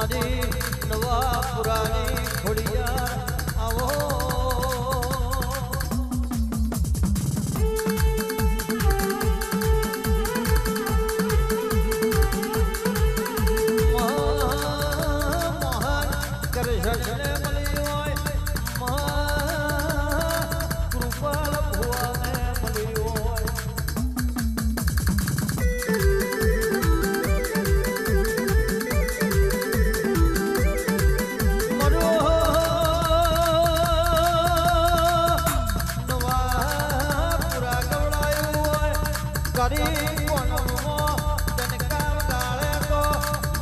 મારી નવા પુરાની ખોડિયા આવો મહાન કરશને મળી હોય કૃપાલ ભુવાને મળી હોય કરી કોણમો તનકાર ગાળે તો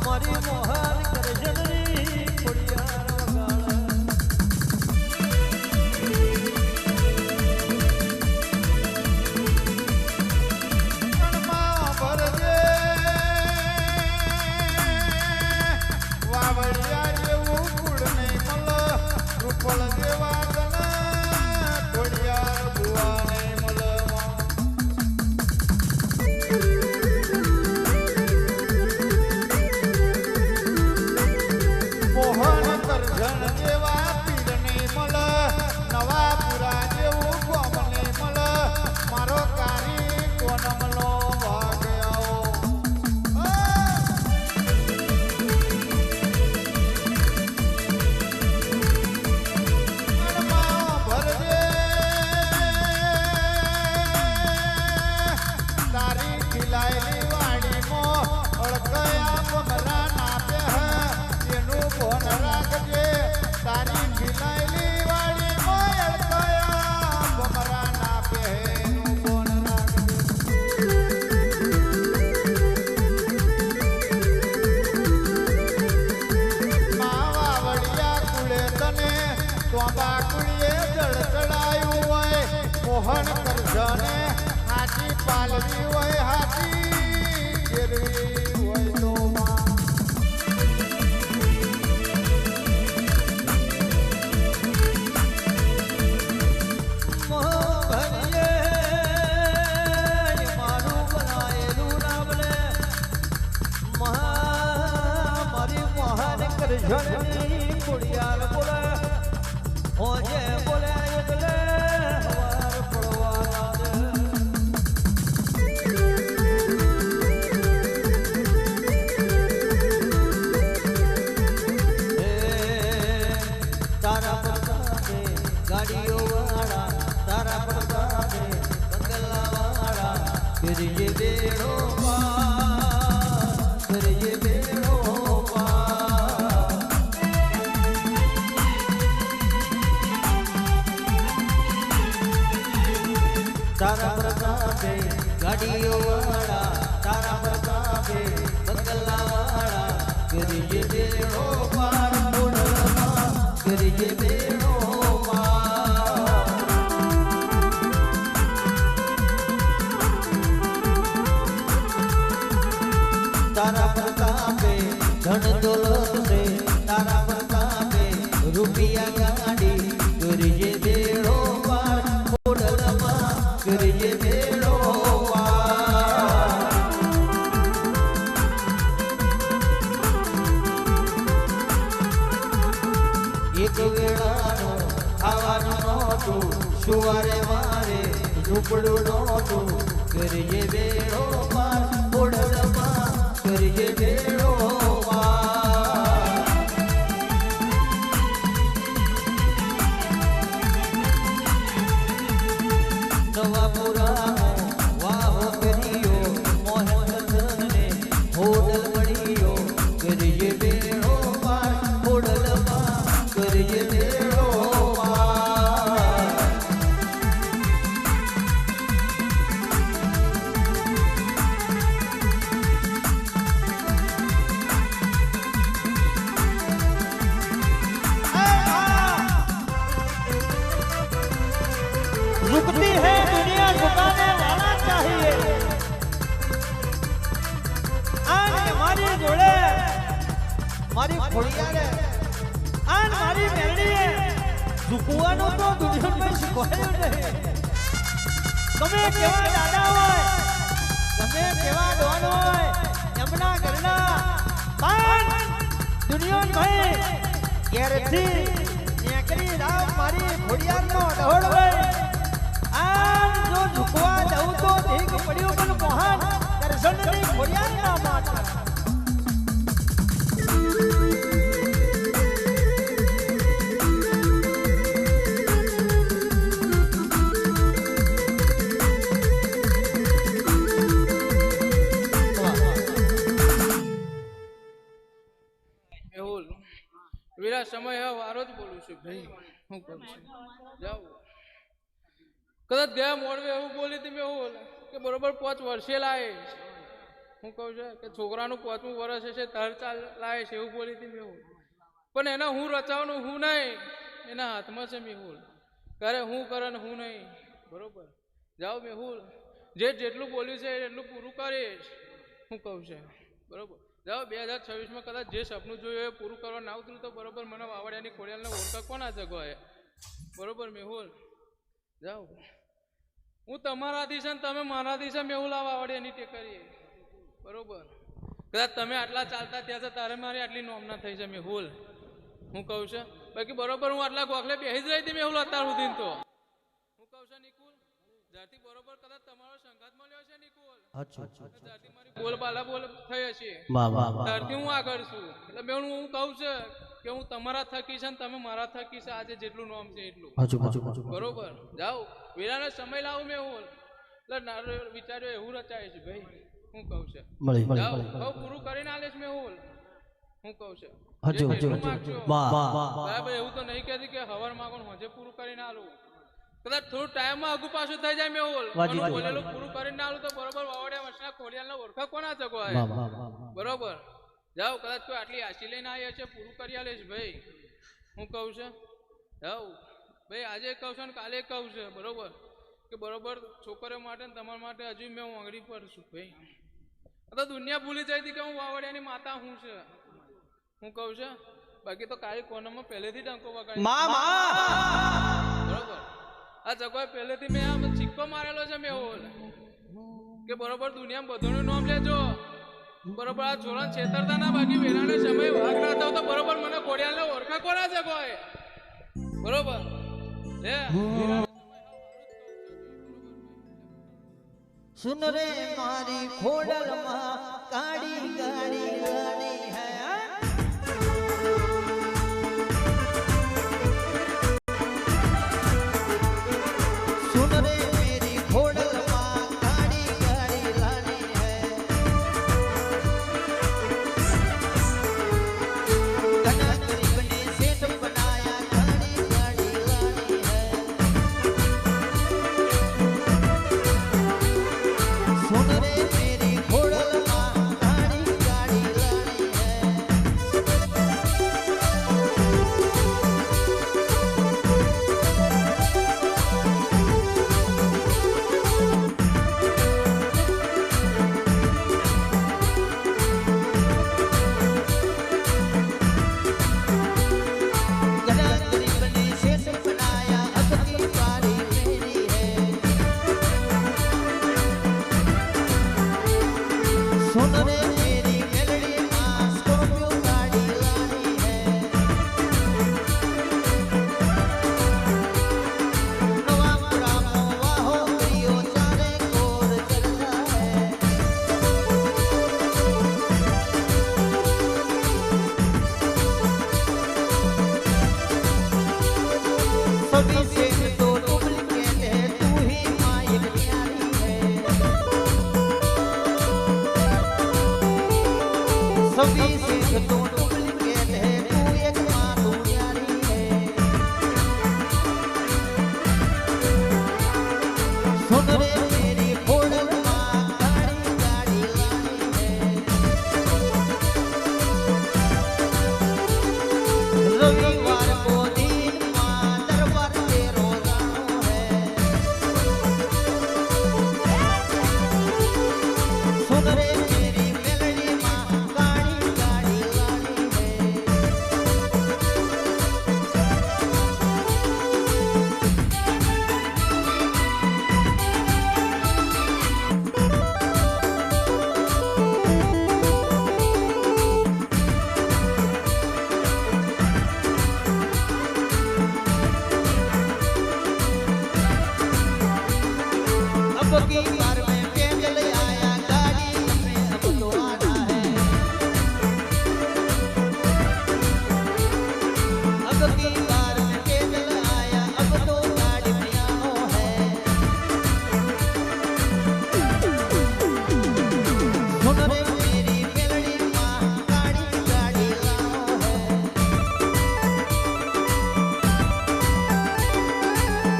મારી મોહન કરજણની ખોડિયાર વગાડે મનમાં ભરજે વાવડિયા જેવું કુળ નહીં મલ રૂપલ જેવા તને ખોડિયાર ભુવાને મલ મોહન કરજણ જેવા પીરને મલ નવા પુરા જેવું ગોમને મલ મારો કારી કોનમલો વાગ્યાઓ મનમાં ભરજે તારી ખીલાયેલી વાડીમાં અળકયા ભમરા નાપે એનું ફોન રાખજે તારી ખીલાયેલી વાડી મોયલ કયા ભમરા ના પહેનું ફોન રાખજે માવા વડિયા કુળે તને તોબા કુળીએ જળ ચડાયું હોય મોહન કરજને હાથી પાલવી હોય હાથી ગેરવી હોય તો કરજણની ખોડિયાર બોલે હોજે બોલે એટલે હવાર પડવા લાગે તારા પ્રતાપે ગાડીઓ વાળા તારા પ્રતાપે બંગલા વાળા કરીએ બેડો પાર કરીએ બેડો તારા પ્રતાપે ગાડીઓ વાળા તારા પ્રતાપે બંગલા વાળા કરીએ બેડો પાર મોડલમાં કરીએ બેડો પાર તારા પ્રતાપે ધન દોલત છે તારા પ્રતાપે રૂપિયા ગાડી કરીએ બેડો પાર મોડલમાં કરીએ બેડો પાર એક વેળાનો ખાવાનું નહોતું સુવારે મારે ઝૂંપડું નહોતું કરીએ બેડો પાર મોડલમાં કરીએ બેડો પાર નવા પુરાનો વાહો કર્યો મોહન કરજણને હોડલ મળ્યો કરીએ બેડો પાર હોડલમાં કરીએ બેડો પાર झुकती है दुनिया झुकाने वाला चाहिए आज हमारी जोड़े મારી ખોડિયારે આન મારી મેરડીએ ઝુકવાનું તો દુનિયામાં શીખવાયું નહીં તમે કેવા દાદા હોય તમે કેવા ડોન હોય એમના ઘરના પણ દુનિયાન ભાઈ ઘેરથી નેકરી રાવ મારી ખોડિયારનો ઢોળ હોય આમ જો ઝુકવા દઉં તો ધીક પડ્યું પણ મોહન દર્શનની ખોડિયારના માતા વીરા સમય હવે વારો જ બોલું છું ભાઈ હું કરું છું જાઉં કદાચ ગયા મોડવે એવું બોલી હતી મેં એવું કે બરોબર 5 વર્ષે લાવે હું કહું છું કે છોકરાનું 5મું વર્ષ હશે તર ચાલ લાવે છે એવું બોલી હતી મેં એવું પણ એના હું રચાવવાનું હું નહીં એના હાથમાં છે મેહુલ કરે હું કરે ને હું નહીં બરોબર જાઓ મેહુલ જેટલું બોલ્યું છે એટલું પૂરું કરીશ હું કહું છું બરોબર જાઓ 2026માં કદાચ જે સપનું જોયું એ પૂરું કરવા ના ઉતર્યું તો બરોબર મને વાવડિયાની ખોડિયાલને ઓળખા કોના જગોએ બરોબર મેહુલ જાઓ હું તમારાથી છે ને તમે મારાથી છે મેહુલ આ વાવડિયાની ટેકરીએ બરોબર કદાચ તમે આટલા ચાલતા ત્યાં છે તારે મારી આટલી નોમના થઈ છે મેહુલ હું કહું છું બાકી બરોબર હું આટલા ગોખલે બેસી જ રહી હતી મેહુલ અત્યાર સુધી તો હું કહું છું નિકુલ જ્યારથી બરોબર કદાચ તમારો સંગાત મળ્યો છે નિકુલ જ્યારથી મારી બોલબાલા બોલ થઈ હશે ત્યારથી હું આગળ છું એટલે મેં હું કહું છું કે હું તમારા થકી છે ને તમે મારા થકી છે આજે જેટલું નામ છે એટલું બરોબર જાઓ વીરાને સમય લાવું મેં હું એટલે વિચાર્યો એવું રચાય છે ભાઈ હું કહું છું જાઓ હવે પૂરું કરીને આલેશ મેં હું કહું છું બરાબર એવું તો નહીં કહેતી કે હવાર માંગો હજે પૂરું કરીને આલું કદાચ થોડું ટાઈમમાં આગુ પાછું થઈ જાય મેં બોલેલું પૂરું કરીને આલું તો બરોબર વાવડિયા વસના ખોડિયાલના ઓળખા કોના ચકો બરોબર જાઓ કદાચ કોઈ આટલી આશી લઈને આવી હશે પૂરું કરી આલે છે ભાઈ હું કહું છું જાઓ ભાઈ આજે કહું છું ને કાલે કહું છું બરોબર કે બરોબર છોકરીઓ માટે ને તમારા માટે હજુ મેં આંગળી પર છું ભાઈ તો દુનિયા ભૂલી જાય હતી કે હું વાવડિયાની માતા હું છે હું કહું છું બાકી તો કાળી કોનામાં પહેલેથી ડંકો વગાડી બરોબર આ જગ્યાએ પહેલેથી મેં આમ સિક્કો મારેલો છે મેં કે બરોબર દુનિયામાં બધુંનું નામ લેજો બરોબર આ છોરાને છેતરતા ના બાકી વેરાને સમય વાઘ ના થયો તો બરોબર મને ખોડિયાલને ઓળખા કોના છે કોઈ બરોબર સુન રે મારી ખોડલમાં કાળી કાળી રાણી હે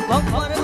ભમર